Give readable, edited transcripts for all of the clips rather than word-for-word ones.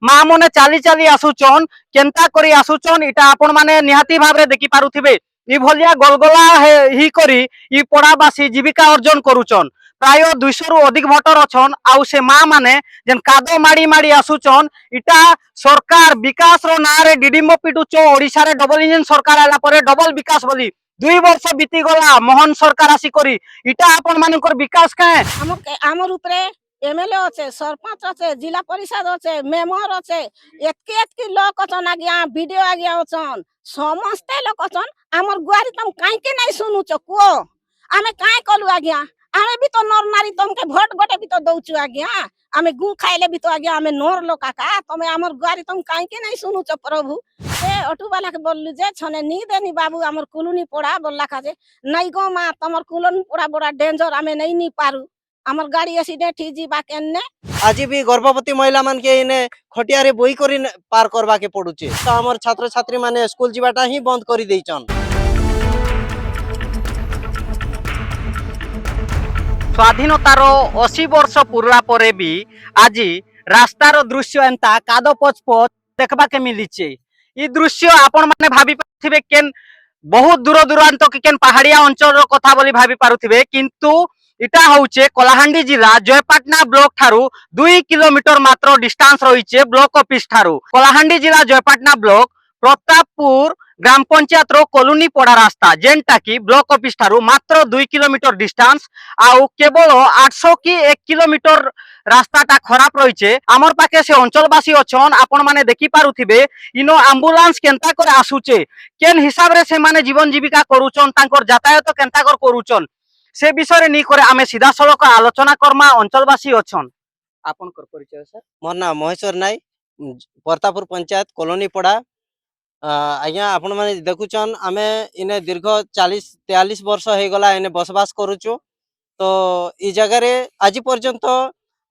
माँ मने चाली चाली आसुचन केनता करी आसुचन इटा आपण माने निहाती भाबरे देखि पारुथिबे। इ भलिया गलगला ही करी इ पड़ाबासी जीविका अर्जन करूचन। प्राय 200 रु अधिक भोटर अछन आउ से माँ माने जेन कादो माड़ी माड़ी आसुचन इटा सरकार विकास रो ना रे डिडिमो पिटुचो। ओडिसा रे डबल इंजन सरकार आला परे डबल विकास बोली 2 वर्ष बीती गला मोहन सरकार आसी करी इटा आपण मानकर विकास काहे आमर उपरे एमएलए अच्छे सरपंच अच्छे जिला परिषद अच्छे मेम्बर अच्छे एतके लोक अछन आज्ञा वीडियो आज्ञा अछन समस्ते लोक अछन आमर गुआरी तुम काहे के नहीं सुनुच को आमे काहे कलु आज्ञा आमे भी तो नर नारी तुमके भोट गोटे भी तो दउचु आज्ञा आमे गु खाइले भी तो आज्ञा आमे नर लोक का तमे आमर गुआरी तुम काहे के नहीं सुनुच प्रभु ए ऑटो वाला के बोललु जे छने नी देनी बाबू आमर कुलुनी पड़ा बोलला का जे नहीं गो मां तमर कुलुनी पड़ा बड़ा डेंजर आमे नहीं नी पारू आमर गाड़ी एक्सीडेंट ही जीवा केन्ने आज भी गर्भवती महिला मान के इने खटिया रे बोई करी पार करबा के पड़ुचे। तो हमर छात्र छात्री माने स्कूल जीवाटा ही बंद करी देइचन। स्वाधीनतार 80 वर्ष पूरा परे भी आज रास्तार दृश्य एंता कादो पच पच देखबा के मिलीचे। इ दृश्य आपण माने भाबी पारुथिबे केन बहुत दूर दूरांत के केन पहाड़िया अंचल कथा बोली भाबी पारुथिबे किंतु इटा होचे कलाहांडी जिला जयपाटना ब्लॉक ठारू 2 किलोमीटर मात्र डिस्टेंस रहीचे ब्लॉक ऑफिस ठारू। कलाहांडी जिला जयपाटना ब्लॉक प्रतापपुर ग्राम पंचायत रो कॉलोनी पड़ा रास्ता जेनटा की ब्लॉक ऑफिस ठारू मात्र 2 किलोमीटर डिस्टेंस आउ केवल 800 की 1 किलोमीटर रास्ताटा खराब रहीचे। आमर पाखे से अंचलवासी अछन आपण माने देखि पारुथिबे इनो एम्बुलेंस केनता कर आसुचे केन हिसाब रे से माने जीवन जीविका करूचन तांकर यातायात केनता कर करूचन से विषय नी करे आमे सीधा सड़क आलोचना करमा। अंचलवासी अछन आपन कर परिचय सर। मोर नाम महेश्वर नाई प्रतापपुर पंचायत कॉलोनी पड़ा। आज्ञा आपण माने देखुचन आमे इने दीर्घ 40-43 वर्ष हो गला इने बसवास करूचु। तो इ जगह रे आज पर्यंत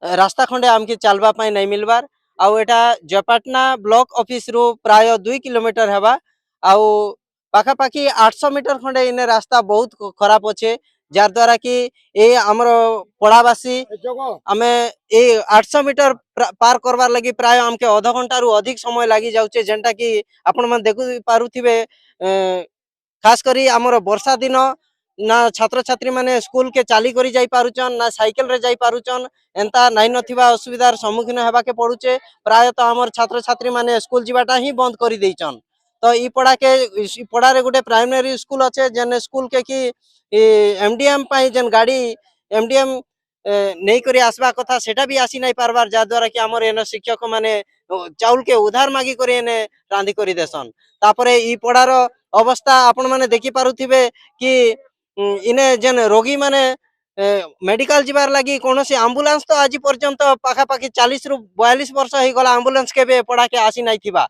रास्ता खंडे आमके चलबा पाई नहीं मिलबार आउ एटा जयपाटना ब्लॉक ऑफिस रु प्राय 2 किलोमीटर हेबा आउ पाखा पाखी 800 मीटर खंडे इने रास्ता बहुत खराब अच्छे जार द्वारा कि ए हमर पड़ावासी आमे ए 800 मीटर पार करवार लगी प्राय हमके आधा घंटा रु अधिक समय लगी जाउचे जेंटा कि आपण मन देखु पारुथिबे। खास करी हमर वर्षा दिन ना छात्र छात्री माने स्कूल के चाली करी जाई पारुचन ना साइकिल रे जाई पारुचन एंता नहीं नथिबा असुविधार सम्मुखीन हेबा के पड़ुचे। प्राय तो हमर छात्र छात्री माने स्कूल जीवाटा ही बंद करी देइचन। तो इ पड़ा रे गुटे प्राइमरी स्कूल अच्छे जेन स्कूल के कि एमडीएम पाई जेन गाड़ी एमडीएम नहीं करी आसबा कथा सेटा भी आसी नहीं पारबार जा द्वारा कि हमर एन शिक्षक माने चाउल के उधार मागी करी एने रांधी करी देसन। तापरे इ पड़ार अवस्था आपण माने देखि पारुथिबे कि इने जेन रोगी माने मेडिकल जीवार लगी कौन सी एम्बुलेंस तो आज पर्यंत पाखा पाखी 40 रु 42 वर्ष हो गला एम्बुलेंस के पड़ा के आसी नहीं थिबा।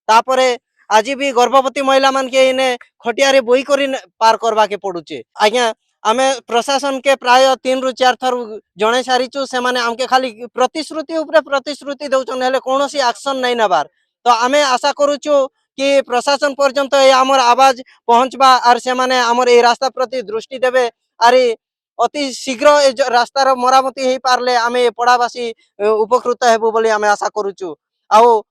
तापरे आज भी गर्भवती महिला मान के इने खटिया रे बोई करी पार करबा के पड़ुचे। आज्ञा आमे प्रशासन के प्राय 3 रु 4 थर जणे सारिचु से माने हमके खाली प्रतिश्रुति ऊपर प्रतिश्रुति दउचन हेले कोनोसी एक्शन नहीं नबार। तो आमे आशा करूचु कि प्रशासन पर्यंत ए हमर आवाज पहुंचबा आर से माने हमर ए रास्ता प्रति दृष्टि देबे आरी अति शीघ्र ए रास्तार मरामती हे पारले आमे पड़ावासी उपकृत हेबु बोली आमे आशा करूचु। आउ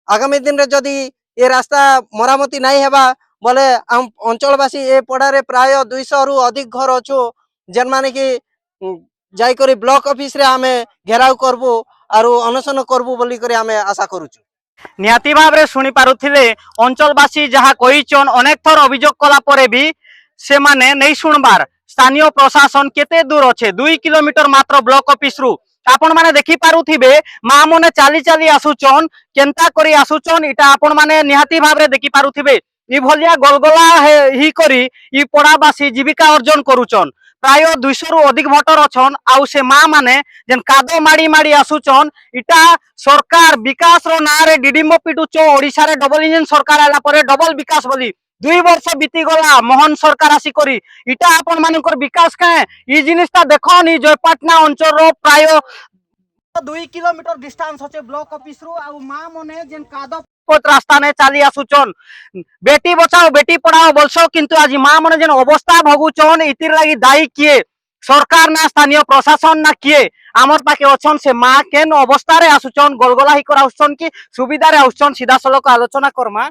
आगामी दिन रे जदी ये रास्ता मरामती नहीं हेबा बोले हम अंचलवासी ए पड़ारे प्राय 200 रु अधिक घर अच्छु जेन माने कि जाई करी ब्लॉक ऑफिस रे आमे घेराव करबु आरु अनशन करबु बोली करी आमे आशा करूछु। निहाती भाव रे सुनी पारुथिले अंचलवासी जहा कहिचन अनेक थर अभियोग कला परे भी से माने नहीं सुनबार। स्थानीय प्रशासन केते दूर अच्छे 2 किलोमीटर मात्र ब्लॉक ऑफिस रु आपण माने देखि पारुथिबे माँ मने चाली चाली आसुचन केनता करी आसुचन इटा आपण माने निहाती भाव रे देखि पारुथिबे। इ भलिया गलगला ही करी इ पड़ाबासी जीविका अर्जन करूचन। प्राय 200 रु अधिक भोटर अछन आउ से माँ माने जेन कादो माड़ी माड़ी आसुचन इटा सरकार विकास रो ना रे डिडिमो पिटुचो। ओडिसा रे डबल इंजन सरकार आला परे डबल विकास बोली 2 वर्ष बीती गला मोहन सरकार आसी करी इटा आपण मानकर विकास काहे इ जिनिसटा देखन इ जयपाटना अंचल रो प्राय 2 किलोमीटर डिस्टेंस होचे ब्लॉक ऑफिस रु आउ माँ मने जेन कादो पथ रास्ता ने चाली आसुचन बेटी बचाओ बेटी पढ़ाओ बोलसो किंतु आज माँ मने जेन अवस्था भोगुचन इतिर लागि दायी किए सरकार ना स्थानीय प्रशासन ना किए आमर पाखे अछन से माँ केन अवस्था रे आसुचन गोलगोला ही कर आसुचन की सुविधा रे आसुचन सीधा सलक आलोचना करमा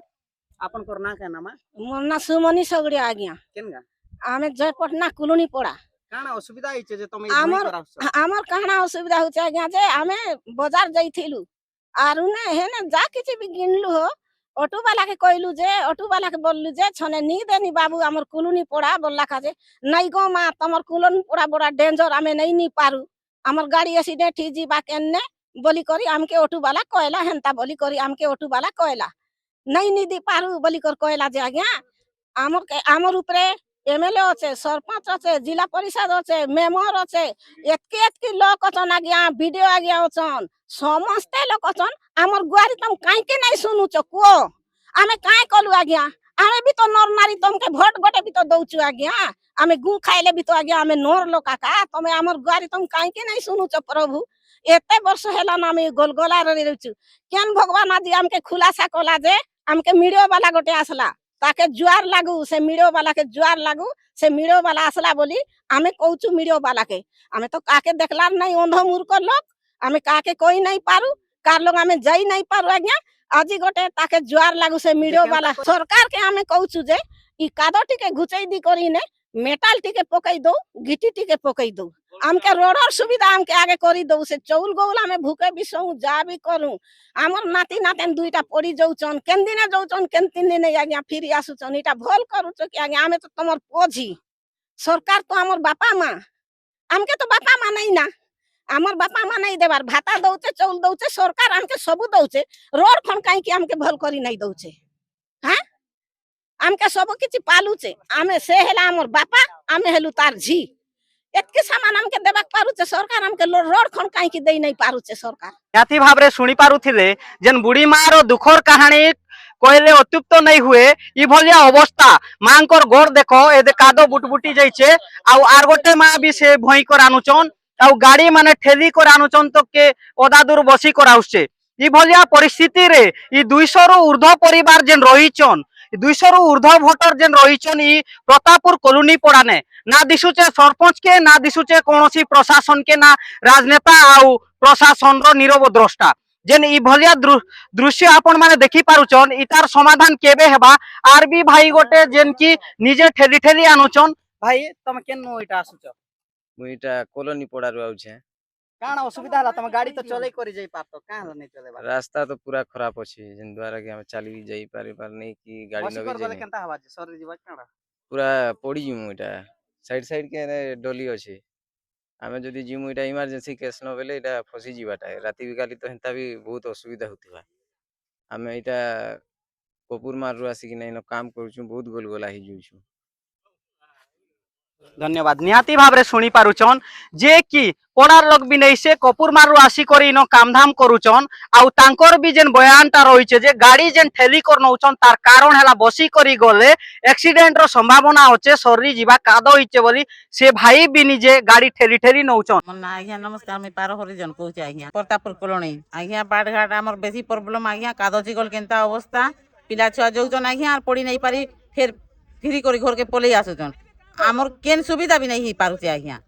आपन करना के नाम मोर ना सुमनी सगड़ी आज्ञा केनगा आमे जयपटना कुलुनी पड़ा काना असुविधा हिचे जे तुम आमर आमर कहना असुविधा होचे आज्ञा जे आमे बाजार जाइथिलु आरु ने हेने जा किछि भी गिनलु हो ऑटो वाला के कहलु जे ऑटो वाला के बोललु जे छने नी देनी बाबू आमर कुलुनी पड़ा बोलला का जे नहीं गो मा तमर कुलुनी पड़ा बड़ा डेंजर आमे नहीं नी पारु आमर गाड़ी एक्सीडेंट ही जीबा केने बोली करी आमके ऑटो वाला कहला हेंता बोली करी आमके ऑटो वाला कहला नहीं नी दी पारु बोली कर कहला जे आज्ञा आमर ऊपरे एमएलए अच्छे सरपंच अच्छे जिला परिषद अच्छे मेम्बर अच्छे एतके एतके लोक अछन आज्ञा वीडियो आज्ञा अछन समस्ते लोक अछन आमर गुआरी तुम काहे के नहीं सुनुच को आमे काहे कलु आज्ञा आमे भी तो नर नारी तुमके भोट गोटे भी तो दउचु आज्ञा आमे गु खाइले भी तो आज्ञा आमे नोर लोक का तमे आमर गुआरी तुम काहे के नहीं सुनुच प्रभु एते वर्ष हेला ना आमे गोलगोला रे रहचु केन भगवान आदि आमके खुलासा कला जे आमके मीडिया वाला गोटे आसला ताके जुआर लागू से मीडियो वाला के जुआर लागू से मीडियो वाला आसला बोली आमे कहूचु मीडियो वाला के आमे तो काके देखला नहीं अंध मूर्ख लोग आमे काके कोई नहीं पारु कार लोग आमे जाई नहीं पारु आज्ञा आजी गोटे ताके जुआर लागू से मीडियो वाला सरकार के आमे कहूचु जे ई कादो टिके घुचई दी करी ने मेटाल टिके पकई दो गिटी टिके पकई दो आमके रोडर सुविधा आमके आगे करी दो से चौल गौला में भूखे बिसौ जा भी करू आमर नाती नातेन दुईटा पड़ी जाउचन केन दिने जाउचन केन तीन दिने आज्ञा फिर आसुचन इटा भल करूच कि आज्ञा आमे तो तमर पोझी सरकार तो आमर बापा माँ आमके तो बापा माँ नहीं ना आमर बापा माँ नहीं देवार भाता दउचे चौल दउचे सरकार आमके सबु दउचे रोड खन काई कि आमके भल करी नहीं दउचे हां आमके सब किछि पालुचे आमे से हेला आमर बापा आमे हेलु तार झी एतके सामान हमके देबाक पारुचे सरकार हमके रोड खन काहे कि देई नहीं पारुचे सरकार याथी भाबरे सुनी पारुथिले जेन बुढ़ी मार दुखर कहानी कहले अत्युक्त नहीं हुए ई भलिया अवस्था मांकर गोर देखो ए दे कादो बुटबुटी जाइछे आउ आर गोटे मां भी से भई कर आनुचन आउ गाड़ी माने ठेली कर आनुचन तो के ओदा दूर बसी कर आउछे ई भलिया परिस्थिति रे ई 200 रु ऊर्ध्व परिवार जेन रहिचन 200 रु ऊर्ध्व भोटर जेन रहिचन ई प्रतापपुर कॉलोनी पड़ाने ना दिसुचे सरपंच के ना दिसुचे कोनोसी प्रशासन के ना राजनेता आउ प्रशासन रो नीरव द्रष्टा जेन ई भलिया दृश्य आपण माने देखि पारुचन इतार समाधान केबे हेबा आर भी भाई गोटे जेन की निजे ठेली ठेली आनुचन भाई तमे केन इटा आसुच मुईटा कॉलोनी पड़ारु आउछे काना असुविधा हला तमे गाड़ी तो चलै करि जाई पातो काहे नै चलेबा रास्ता तो पूरा खराब अछि जिन द्वारा कि हम चली जाई पारे पर नै कि गाड़ी बसी नबे कर गले जाई केनता हवा जे सरी जीवा काना पूरा पड़ी जिमु इटा साइड साइड के डोली अछि आमे जदी जिमु इटा इमरजेंसी केस न बेले इटा फसी जीवाटा राती बिकाली तो हेंता भी बहुत असुविधा होतिबा आमे इटा कपूर मारु आसी कि नै न काम करूछु बहुत गोलगोला ही जुछु धन्यवाद निहाती भाबरे सुनी पारुचन जे कि पड़ार लोग भी नहीं से कपूर मारु आसी करी नो कामधाम करूचन आउ तांकर भी जेन बयानटा रहिছে जे गाड़ी जेन ठेली कर नउचन तार कारण हैला बसी करी गले एक्सीडेंट रो संभावना होचे सरी जीवा कादो हिचे बोली से भाई भी निजे गाड़ी ठेली ठेली नउचन मन्ना आज्ञा नमस्कार मैं पारो हरिजन कहूँ आज्ञा प्रतापपुर कॉलोनी आज्ञा बाट घाट आमर बेसी प्रॉब्लम आज्ञा कादो चिगल केनता अवस्था पिला छुआ जाउचन आज्ञा पड़ी नहीं पारी फिर फिरी करी घर के पलई आसुचन आमर केन सुविधा भी नहीं पारुचे आज्ञा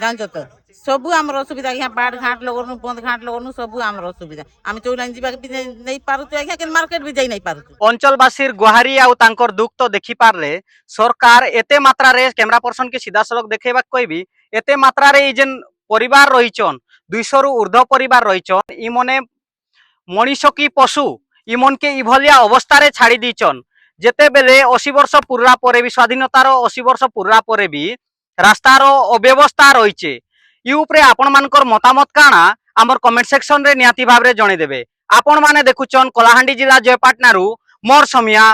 जानछ तो सबु आमर असुविधा आज्ञा बाट घाट लगनु बंद घाट लगनु सबु आमर असुविधा आम चौलाइन जीवा भी नहीं पारुचे आज्ञा केन मार्केट भी जाई नहीं पारुचे अंचलवासीर गुहारी आउ तांकर दुख तो देखि पारले सरकार एते मात्रा रे कैमरा पर्सन के सीधा सलक देखेबा कहबी एते मात्रा रे जेन परिवार रहिचन 200 रु ऊर्ध्व परिवार रहिचन इ मने मनीष की पशु इ मन के इ भलिया अवस्था रे छाड़ी दीचन जेते बेले 80 वर्ष पुरला परे भी स्वाधीनतार 80 वर्ष पुरला परे भी रास्तार अव्यवस्था रहिचे इ उपरे आपण मानकर मतामत काना हमर कमेंट सेक्शन रे निहाती भाबरे जणे देबे आपण माने देखुचन कलाहांडी जिला जयपाटनारू मोर समिया।